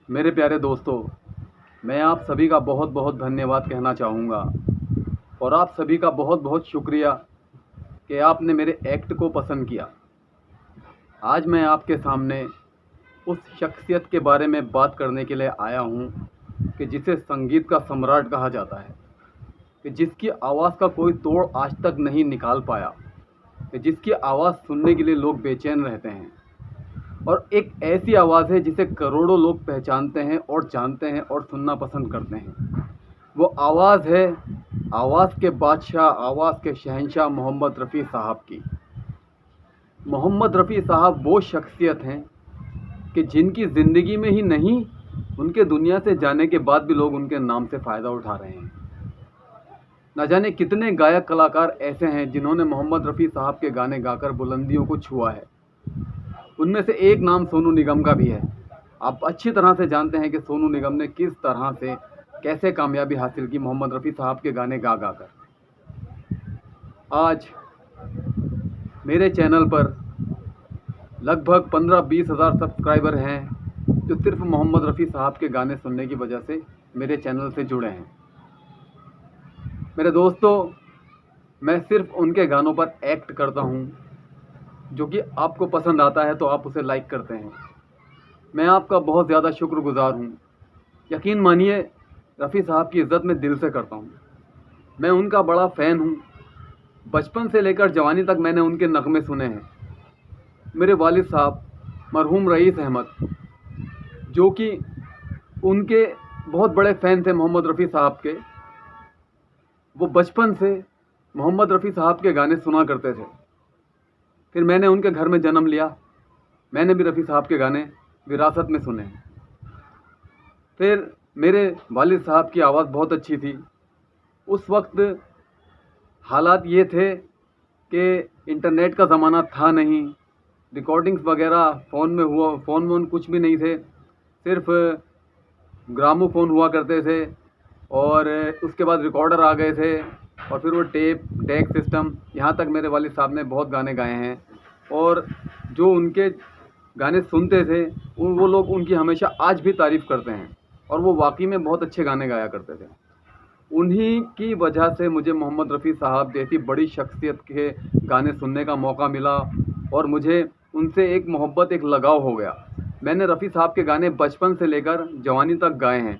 मेरे प्यारे दोस्तों, मैं आप सभी का बहुत बहुत धन्यवाद कहना चाहूँगा और आप सभी का बहुत बहुत शुक्रिया कि आपने मेरे एक्ट को पसंद किया। आज मैं आपके सामने उस शख्सियत के बारे में बात करने के लिए आया हूँ कि जिसे संगीत का सम्राट कहा जाता है, कि जिसकी आवाज़ का कोई तोड़ आज तक नहीं निकाल पाया, कि जिसकी आवाज़ सुनने के लिए लोग बेचैन रहते हैं और एक ऐसी आवाज़ है जिसे करोड़ों लोग पहचानते हैं और जानते हैं और सुनना पसंद करते हैं। वो आवाज़ है आवाज़ के बादशाह, आवाज़ के शहंशाह मोहम्मद रफ़ी साहब की। मोहम्मद रफ़ी साहब वो शख्सियत हैं कि जिनकी ज़िंदगी में ही नहीं, उनके दुनिया से जाने के बाद भी लोग उनके नाम से फ़ायदा उठा रहे हैं। न जाने कितने गायक कलाकार ऐसे हैं जिन्होंने मोहम्मद रफ़ी साहब के गाने गाकर बुलंदियों को छुआ है। उनमें से एक नाम सोनू निगम का भी है। आप अच्छी तरह से जानते हैं कि सोनू निगम ने किस तरह से कैसे कामयाबी हासिल की मोहम्मद रफ़ी साहब के गाने गा गा कर। आज मेरे चैनल पर लगभग 15-20 हज़ार सब्सक्राइबर हैं जो सिर्फ मोहम्मद रफ़ी साहब के गाने सुनने की वजह से मेरे चैनल से जुड़े हैं। मेरे दोस्तों, मैं सिर्फ उनके गानों पर एक्ट करता हूँ जो कि आपको पसंद आता है तो आप उसे लाइक करते हैं। मैं आपका बहुत ज़्यादा शुक्रगुज़ार हूँ। यकीन मानिए, रफ़ी साहब की इज़्ज़त मैं दिल से करता हूँ। मैं उनका बड़ा फ़ैन हूँ। बचपन से लेकर जवानी तक मैंने उनके नगमे सुने हैं। मेरे वालिद साहब मरहूम रईस अहमद, जो कि उनके बहुत बड़े फ़ैन थे मोहम्मद रफ़ी साहब के, वो बचपन से मोहम्मद रफ़ी साहब के गाने सुना करते थे। फिर मैंने उनके घर में जन्म लिया। मैंने भी रफ़ी साहब के गाने विरासत में सुने। फिर मेरे वालिद साहब की आवाज़ बहुत अच्छी थी। उस वक्त हालात ये थे कि इंटरनेट का ज़माना था नहीं, रिकॉर्डिंग्स वगैरह फ़ोन में कुछ भी नहीं थे। सिर्फ ग्रामोफोन हुआ करते थे और उसके बाद रिकॉर्डर आ गए थे और फिर वो टेप डेक सिस्टम। यहाँ तक मेरे वालिद साहब ने बहुत गाने गाए हैं और जो उनके गाने सुनते थे वो लोग उनकी हमेशा आज भी तारीफ़ करते हैं और वो वाकई में बहुत अच्छे गाने गाया करते थे। उन्हीं की वजह से मुझे मोहम्मद रफ़ी साहब जैसी बड़ी शख्सियत के गाने सुनने का मौका मिला और मुझे उनसे एक मोहब्बत, एक लगाव हो गया। मैंने रफ़ी साहब के गाने बचपन से लेकर जवानी तक गाए हैं,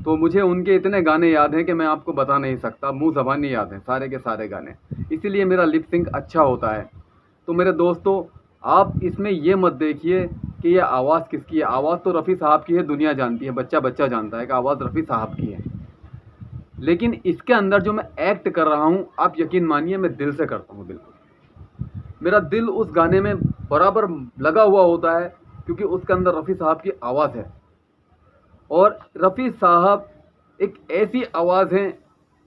तो मुझे उनके इतने गाने याद हैं कि मैं आपको बता नहीं सकता। मुँह ज़बानी याद हैं सारे के सारे गाने, इसीलिए मेरा लिप सिंक अच्छा होता है। तो मेरे दोस्तों, आप इसमें ये मत देखिए कि ये आवाज़ किसकी है। आवाज़ तो रफ़ी साहब की है, दुनिया जानती है, बच्चा बच्चा जानता है कि आवाज़ रफ़ी साहब की है। लेकिन इसके अंदर जो मैं एक्ट कर रहा हूँ, आप यकीन मानिए मैं दिल से करता हूँ। बिल्कुल मेरा दिल उस गाने में बराबर लगा हुआ होता है, क्योंकि उसके अंदर रफ़ी साहब की आवाज़ है। और रफ़ी साहब एक ऐसी आवाज़ है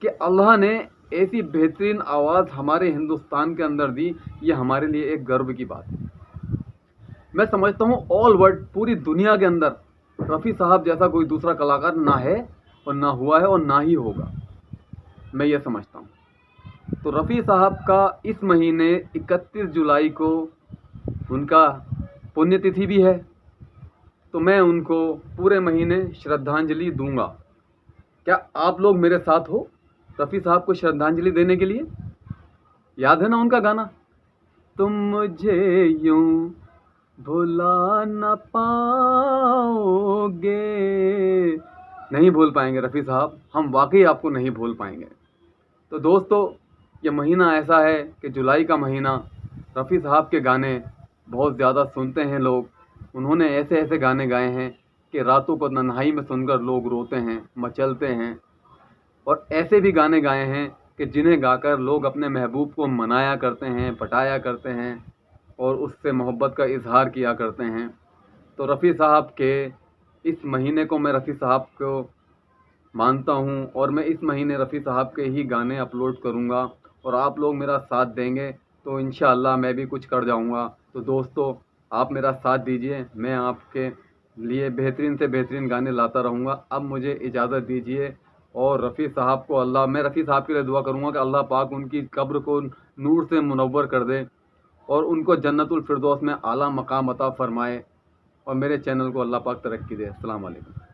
कि अल्लाह ने ऐसी बेहतरीन आवाज़ हमारे हिंदुस्तान के अंदर दी, ये हमारे लिए एक गर्व की बात है। मैं समझता हूँ ऑल वर्ल्ड, पूरी दुनिया के अंदर रफ़ी साहब जैसा कोई दूसरा कलाकार ना है और ना हुआ है और ना ही होगा, मैं ये समझता हूँ। तो रफ़ी साहब का इस महीने 31 जुलाई को उनका पुण्यतिथि भी है, तो मैं उनको पूरे महीने श्रद्धांजलि दूंगा। क्या आप लोग मेरे साथ हो रफ़ी साहब को श्रद्धांजलि देने के लिए? याद है ना उनका गाना, तुम मुझे यूं भुला न पाओगे। नहीं भूल पाएंगे रफ़ी साहब, हम वाकई आपको नहीं भूल पाएंगे। तो दोस्तों, ये महीना ऐसा है कि जुलाई का महीना, रफ़ी साहब के गाने बहुत ज़्यादा सुनते हैं लोग। उन्होंने ऐसे ऐसे गाने गाए हैं कि रातों को तन्हाई में सुनकर लोग रोते हैं, मचलते हैं। और ऐसे भी गाने गाए हैं कि जिन्हें गाकर लोग अपने महबूब को मनाया करते हैं, पटाया करते हैं और उससे मोहब्बत का इज़हार किया करते हैं। तो रफ़ी साहब के इस महीने को मैं रफ़ी साहब को मानता हूँ और मैं इस महीने रफ़ी साहब के ही गाने अपलोड करूँगा और आप लोग मेरा साथ देंगे तो इंशाअल्लाह मैं भी कुछ कर जाऊँगा। तो दोस्तों, आप मेरा साथ दीजिए, मैं आपके लिए बेहतरीन से बेहतरीन गाने लाता रहूँगा। अब मुझे इजाज़त दीजिए और रफ़ी साहब को मैं रफ़ी साहब के लिए दुआ करूँगा कि अल्लाह पाक उनकी कब्र को नूर से मुनव्वर कर दे और उनको जन्नतुल फिरदौस में आला मकाम अता फ़रमाए। और मेरे चैनल को अल्लाह पाक तरक्की दे। अस्सलाम वालेकुम।